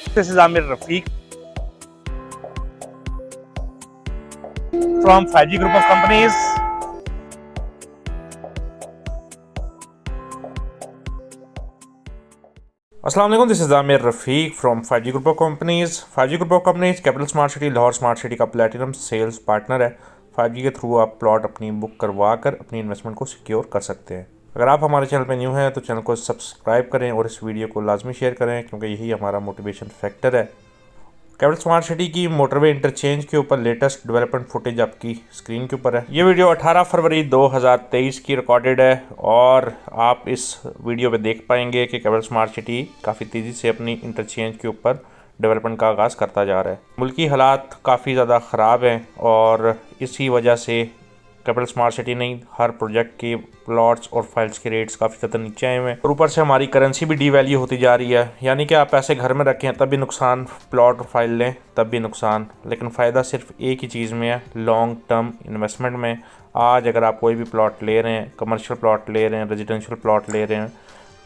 This is Amir Rafiq from 5G Group of Companies. अस्सलाम वालेकुम, this is Aamir Rafiq from 5G group of companies. 5G group of companies capital smart city Lahore smart city का platinum sales partner है। 5G के through आप plot अपनी book करवा कर अपनी इन्वेस्टमेंट को सिक्योर कर सकते हैं। अगर आप हमारे चैनल पर न्यू हैं तो चैनल को सब्सक्राइब करें और इस वीडियो को लाजमी शेयर करें, क्योंकि यही हमारा मोटिवेशन फैक्टर है। कैपिटल स्मार्ट सिटी की मोटरवे इंटरचेंज के ऊपर लेटेस्ट डेवलपमेंट फुटेज आपकी स्क्रीन के ऊपर है। ये वीडियो 18 फरवरी 2023 की रिकॉर्डेड है और आप इस वीडियो पे देख पाएंगे कि कैपिटल स्मार्ट सिटी काफ़ी तेज़ी से अपनी इंटरचेंज के ऊपर डेवलपमेंट का आगाज़ करता जा रहा है। मुल्की हालात काफ़ी ज़्यादा ख़राब हैं और इसी वजह से कैपिटल स्मार्ट सिटी नहीं, हर प्रोजेक्ट के प्लॉट्स और फाइल्स के रेट्स काफ़ी ज़्यादा नीचे आए हुए हैं और ऊपर से हमारी करेंसी भी डीवैल्यू होती जा रही है। यानी कि आप पैसे घर में रखें तब भी नुकसान, प्लॉट और फाइल लें तब भी नुकसान। लेकिन फ़ायदा सिर्फ एक ही चीज़ में है, लॉन्ग टर्म इन्वेस्टमेंट में। आज अगर आप कोई भी प्लॉट ले रहे हैं, कमर्शियल प्लॉट ले रहे हैं, रेजिडेंशियल प्लॉट ले रहे हैं,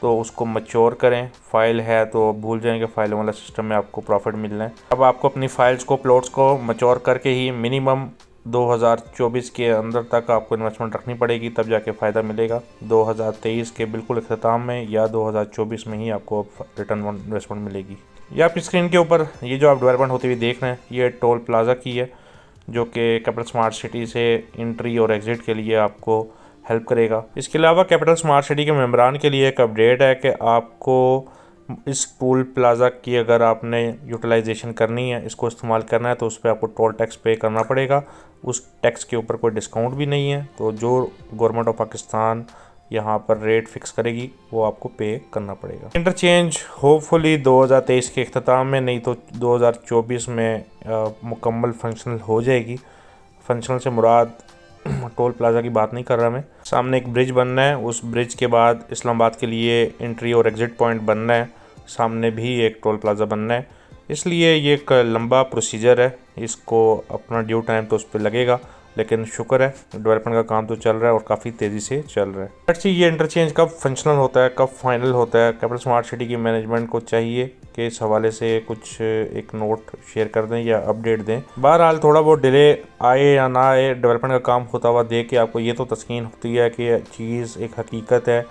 तो उसको मैच्योर करें। फाइल है तो भूल जाएंगे फाइल वाला सिस्टम में आपको प्रॉफिट मिलना है। अब आपको अपनी फाइल्स को, प्लॉट्स को मैच्योर करके ही मिनिमम 2024 के अंदर तक आपको इन्वेस्टमेंट रखनी पड़ेगी, तब जाके फ़ायदा मिलेगा। 2023 के बिल्कुल अख्ताम में या 2024 में ही आपको रिटर्न ऑन इन्वेस्टमेंट मिलेगी। ये आपकी स्क्रीन के ऊपर ये जो आप डेवलपमेंट होती हुई देख रहे हैं, ये टोल प्लाज़ा की है, जो कि कैपिटल स्मार्ट सिटी से एंट्री और एग्ज़िट के लिए आपको हेल्प करेगा। इसके अलावा कैपिटल स्मार्ट सिटी के मेम्बरान के लिए एक अपडेट है कि आपको इस टोल प्लाज़ा की अगर आपने यूटिलाइजेशन करनी है, इसको इस्तेमाल करना है, तो उस पर आपको टोल टैक्स पे करना पड़ेगा। उस टैक्स के ऊपर कोई डिस्काउंट भी नहीं है, तो जो गवर्नमेंट ऑफ पाकिस्तान यहाँ पर रेट फिक्स करेगी वो आपको पे करना पड़ेगा। इंटरचेंज होपफुली 2023 के अख्ताम में, नहीं तो 2024 में मुकम्मल फंक्शनल हो जाएगी। फंक्शनल से मुराद टोल प्लाज़ा की बात नहीं कर रहा मैं। सामने एक ब्रिज बनना है, उस ब्रिज के बाद इस्लामाबाद के लिए एंट्री और एग्ज़िट पॉइंट बनना है, सामने भी एक टोल प्लाज़ा बनना है। इसलिए ये एक लंबा प्रोसीजर है, इसको अपना ड्यू टाइम तो उस पर लगेगा, लेकिन शुक्र है डेवलपमेंट का काम तो चल रहा है और काफ़ी तेज़ी से चल रहा है। अच्छी, ये इंटरचेंज कब फंक्शनल होता है, कब फाइनल होता है, कैपिटल स्मार्ट सिटी की मैनेजमेंट को चाहिए कि इस हवाले से कुछ एक नोट शेयर कर दें या अपडेट दें। बहरहाल थोड़ा बहुत डिले आए या ना आए, डेवलपमेंट का काम होता हुआ देख के आपको ये तो तस्कीन होती है कि चीज़ एक हकीकत है,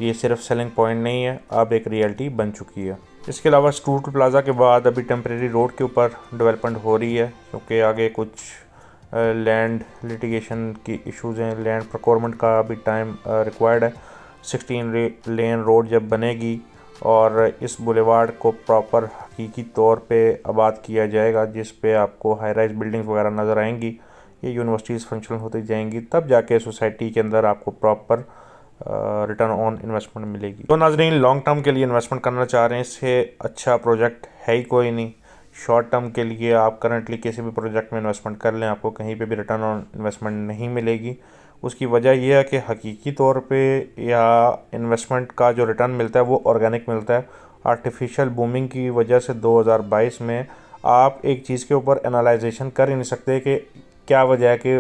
ये सिर्फ सेलिंग पॉइंट नहीं है, अब एक रियलिटी बन चुकी है। इसके अलावा स्टूट प्लाज़ा के बाद अभी टेम्परेरी रोड के ऊपर डेवलपमेंट हो रही है, क्योंकि आगे कुछ लैंड लिटिगेशन की इश्यूज़ हैं, लैंड प्रोक्योरमेंट का अभी टाइम रिक्वायर्ड है। 16 लेन रोड जब बनेगी और इस बुलेवार्ड को प्रॉपर हकीकी तौर पे आबाद किया जाएगा, जिस पे आपको हाई राइज बिल्डिंग्स वगैरह नज़र आएंगी, ये यूनिवर्सिटीज़ फंक्शनल होती जाएंगी, तब जाके सोसाइटी के अंदर आपको प्रॉपर रिटर्न ऑन इन्वेस्टमेंट मिलेगी। तो नाज़रीन, लॉन्ग टर्म के लिए इन्वेस्टमेंट करना चाह रहे हैं, इससे अच्छा प्रोजेक्ट है ही कोई नहीं। शॉर्ट टर्म के लिए आप करंटली किसी भी प्रोजेक्ट में इन्वेस्टमेंट कर लें, आपको कहीं पे भी रिटर्न ऑन इन्वेस्टमेंट नहीं मिलेगी। उसकी वजह यह है कि हकीकी तौर पे या इन्वेस्टमेंट का जो रिटर्न मिलता है वो ऑर्गेनिक मिलता है। आर्टिफिशियल बूमिंग की वजह से 2022 में आप एक चीज़ के ऊपर एनालाइजेशन कर ही नहीं सकते कि क्या वजह है कि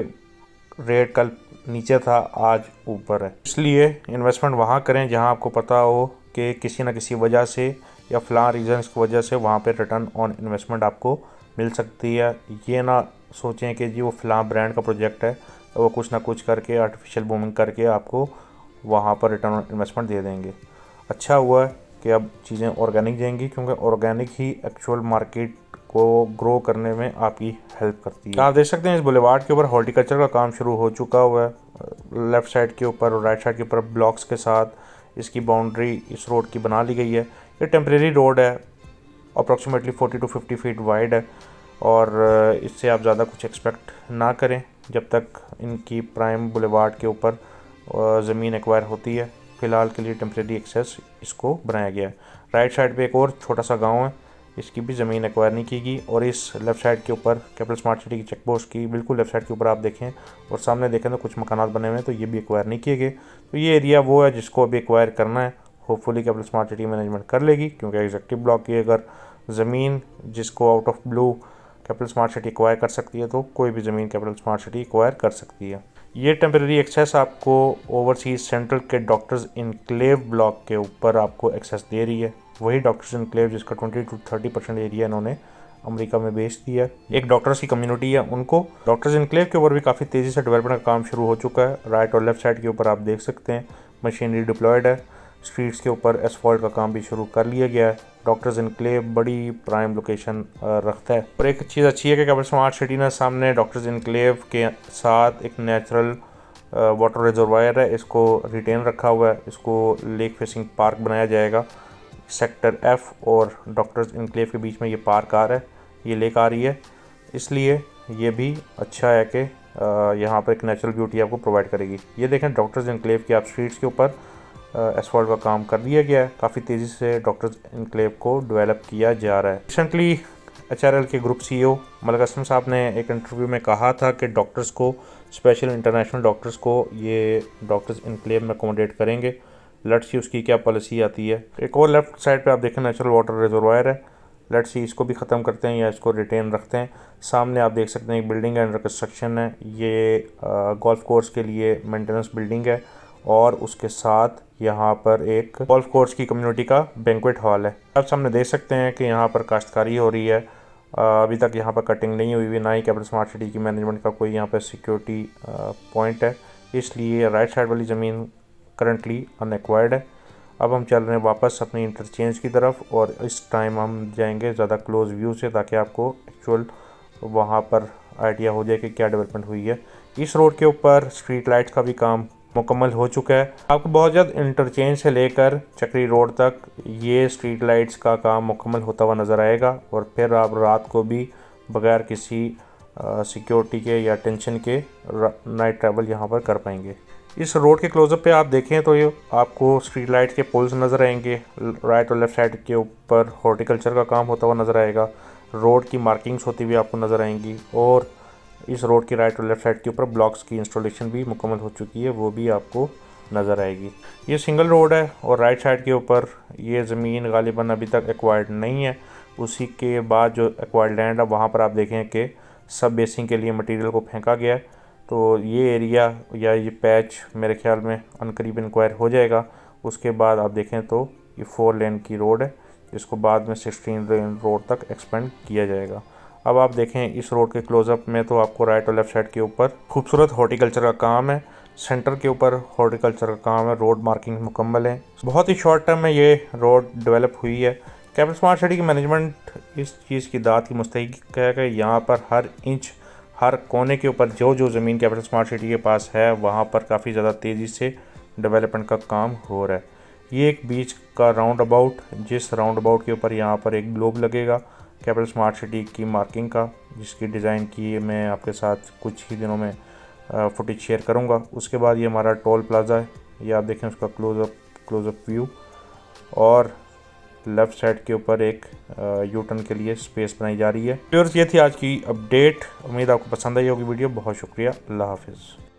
रेट कल नीचे था आज ऊपर है। इसलिए इन्वेस्टमेंट वहाँ करें जहाँ आपको पता हो कि किसी न किसी वजह से या फ़लाँ रीज़न्स की वजह से वहाँ पे रिटर्न ऑन इन्वेस्टमेंट आपको मिल सकती है। ये ना सोचें कि जी वो फ़लाँ ब्रांड का प्रोजेक्ट है तो वो कुछ ना कुछ करके आर्टिफिशियल बूमिंग करके आपको वहाँ पर रिटर्न ऑन इन्वेस्टमेंट दे देंगे। अच्छा हुआ है कि अब चीज़ें ऑर्गेनिक जाएंगी, क्योंकि ऑर्गेनिक ही एक्चुअल मार्केट को ग्रो करने में आपकी हेल्प करती है। आप देख सकते हैं इस बुलेवार्ड के ऊपर हॉर्टिकल्चर का काम शुरू हो चुका हुआ है। लेफ़्ट साइड के ऊपर और राइट साइड के ऊपर ब्लॉक्स के साथ इसकी बाउंड्री इस रोड की बना ली गई है। ये टेम्परेरी रोड है, अप्रॉक्सीमेटली 40 to 50 फीट वाइड है और इससे आप ज़्यादा कुछ एक्सपेक्ट ना करें जब तक इनकी प्राइम बुलेवार्ड के ऊपर ज़मीन एक्वायर होती है। फ़िलहाल के लिए टेम्परेरी एक्सेस इसको बनाया गया है। राइट साइड पे एक और छोटा सा गांव है, इसकी भी ज़मीन एक्वायर नहीं की गई। और इस लेफ़्ट साइड के ऊपर कैपिटल स्मार्ट सिटी की चेक पोस्ट की बिल्कुल लेफ़्ट साइड के ऊपर आप देखें और सामने देखें तो कुछ मकानात बने हुए हैं, तो ये भी एक्वायर नहीं किए गए। तो ये एरिया वो है जिसको अभी एक्वायर करना है। Hopefully capital smart city management कर लेगी, क्योंकि एग्जेक्टिव ब्लॉक की अगर ज़मीन जिसको out of blue capital smart city acquire कर सकती है, तो कोई भी ज़मीन कैपिटल स्मार्ट सिटी एक्वायर कर सकती है। ये टेम्परेरी एक्सेस आपको ओवरसीज़ सेंट्रल के डॉक्टर्स इनक्लेव ब्लॉक के ऊपर आपको एक्सेस दे रही है। वही डॉक्टर्स इनक्लेव जिसका 20 to 30% एरिया इन्होंने अमेरिका में बेच दिया। एक डॉक्टर्स की कम्युनिटी है, उनको डॉक्टर्स इनक्लेव के ऊपर भी काफ़ी तेज़ी से डेवलपमेंट का काम शुरू हो चुका है। राइट और लेफ्ट साइड के ऊपर आप देख सकते हैं मशीनरी डिप्लॉयड है। स्ट्रीट्स के ऊपर एसफॉल्ट का काम भी शुरू कर लिया गया है। डॉक्टर्स इनक्लेव बड़ी प्राइम लोकेशन रखता है। और एक चीज़ अच्छी है कि कैपिटल स्मार्ट सिटी ने सामने डॉक्टर्स इनक्लेव के साथ एक नेचुरल वाटर रिजर्वायर है, इसको रिटेन रखा हुआ है। इसको लेक फेसिंग पार्क बनाया जाएगा। सेक्टर F और डॉक्टर्स इनक्लेव के बीच में ये पार्क आ रहा है, ये लेक आ रही है, इसलिए ये भी अच्छा है कि यहाँ पर एक नेचुरल ब्यूटी आपको प्रोवाइड करेगी। ये देखें डॉक्टर्स इनक्लेव की आप स्ट्रीट्स के ऊपर एसफॉल्ट का काम कर दिया गया है। काफ़ी तेज़ी से डॉक्टर्स इनक्लेव को डेवलप किया जा रहा है। रिसेंटली HRL के ग्रुप CEO मलिक असलम साहब ने एक इंटरव्यू में कहा था कि डॉक्टर्स को, स्पेशल इंटरनेशनल डॉक्टर्स को ये डॉक्टर्स इनक्लेव में अकोमोडेट करेंगे। लेट्स सी उसकी क्या पॉलिसी आती है। एक और लेफ्ट साइड पे आप देखें नेचुरल वाटर रिजर्वायर है। लेट्स सी इसको भी ख़त्म करते हैं या इसको रिटेन रखते हैं। सामने आप देख सकते हैं एक बिल्डिंग है, अंडर कंस्ट्रक्शन है। ये गोल्फ कोर्स के लिए मेंटेनेंस बिल्डिंग है और उसके साथ यहाँ पर एक गोल्फ कोर्स की कम्युनिटी का बैंक्वेट हॉल है। आप सामने देख सकते हैं कि यहाँ पर काश्तकारी हो रही है। अभी तक यहाँ पर कटिंग नहीं हुई, ना ही कैपिटल स्मार्ट सिटी की मैनेजमेंट का कोई यहाँ पर सिक्योरिटी पॉइंट है, इसलिए राइट साइड वाली ज़मीन करंटली अनएक्वायर्ड है। अब हम चल रहे हैं वापस अपनी इंटरचेंज की तरफ और इस टाइम हम जाएंगे ज़्यादा क्लोज व्यू से, ताकि आपको एक्चुअल वहाँ पर आइडिया हो जाए कि क्या डेवलपमेंट हुई है। इस रोड के ऊपर स्ट्रीट लाइट्स का भी काम मुकम्मल हो चुका है। आपको बहुत जल्द इंटरचेंज से लेकर चक्री रोड तक ये स्ट्रीट लाइट्स का काम मुकम्मल होता हुआ नज़र आएगा और फिर आप रात को भी बगैर किसी सिक्योरिटी के या टेंशन के नाइट ट्रैवल यहाँ पर कर पाएंगे। इस रोड के क्लोजअप पे आप देखें तो ये आपको स्ट्रीट लाइट के पोल्स नज़र आएंगे। राइट और लेफ़्ट साइड के ऊपर हॉर्टिकल्चर का काम होता हुआ नज़र आएगा। रोड की मार्किंग्स होती हुई आपको नज़र आएंगी और इस रोड की राइट और लेफ़्ट साइड के ऊपर ब्लॉक्स की इंस्टॉलेशन भी मुकम्मल हो चुकी है, वो भी आपको नज़र आएगी। ये सिंगल रोड है और राइट साइड के ऊपर ये ज़मीन गालिबन अभी तक एक्वायर्ड नहीं है। उसी के बाद जो एक्वायर्ड लैंड है वहाँ पर आप देखें कि सब बेसिंग के लिए मटेरियल को फेंका गया है। तो ये एरिया या ये पैच मेरे ख्याल में अनकरीब इंक्वायर हो जाएगा। उसके बाद आप देखें तो ये 4 लेन की रोड है, इसको बाद में 16 लेन रोड तक एक्सपेंड किया जाएगा। अब आप देखें इस रोड के क्लोजअप में तो आपको राइट और लेफ़्ट साइड के ऊपर खूबसूरत हॉर्टिकल्चर का काम है। सेंटर के ऊपर हॉर्टिकल्चर का काम है। रोड मार्किंग मुकम्मल है। बहुत ही शॉर्ट टर्म में ये रोड डेवलप हुई है। कैपिटल स्मार्ट सिटी की मैनेजमेंट इस चीज़ की दाद की मुस्तहिक है कि यहाँ पर हर इंच, हर कोने के ऊपर जो ज़मीन कैपिटल स्मार्ट सिटी के पास है वहाँ पर काफ़ी ज़्यादा तेज़ी से डेवलपमेंट का काम हो रहा है। ये एक बीच का राउंड अबाउट, जिस राउंड अबाउट के ऊपर यहाँ पर एक ग्लोब लगेगा कैपिटल स्मार्ट सिटी की मार्किंग का, जिसकी डिज़ाइन की मैं आपके साथ कुछ ही दिनों में फुटेज शेयर करूँगा। उसके बाद ये हमारा टोल प्लाज़ा है, ये आप देखें उसका क्लोज़अप व्यू और लेफ़्ट साइड के ऊपर एक यू टर्न के लिए स्पेस बनाई जा रही है। व्यूअर्स, ये थी आज की अपडेट। उम्मीद आपको पसंद आई होगी वीडियो। बहुत शुक्रिया। अल्लाह हाफिज़।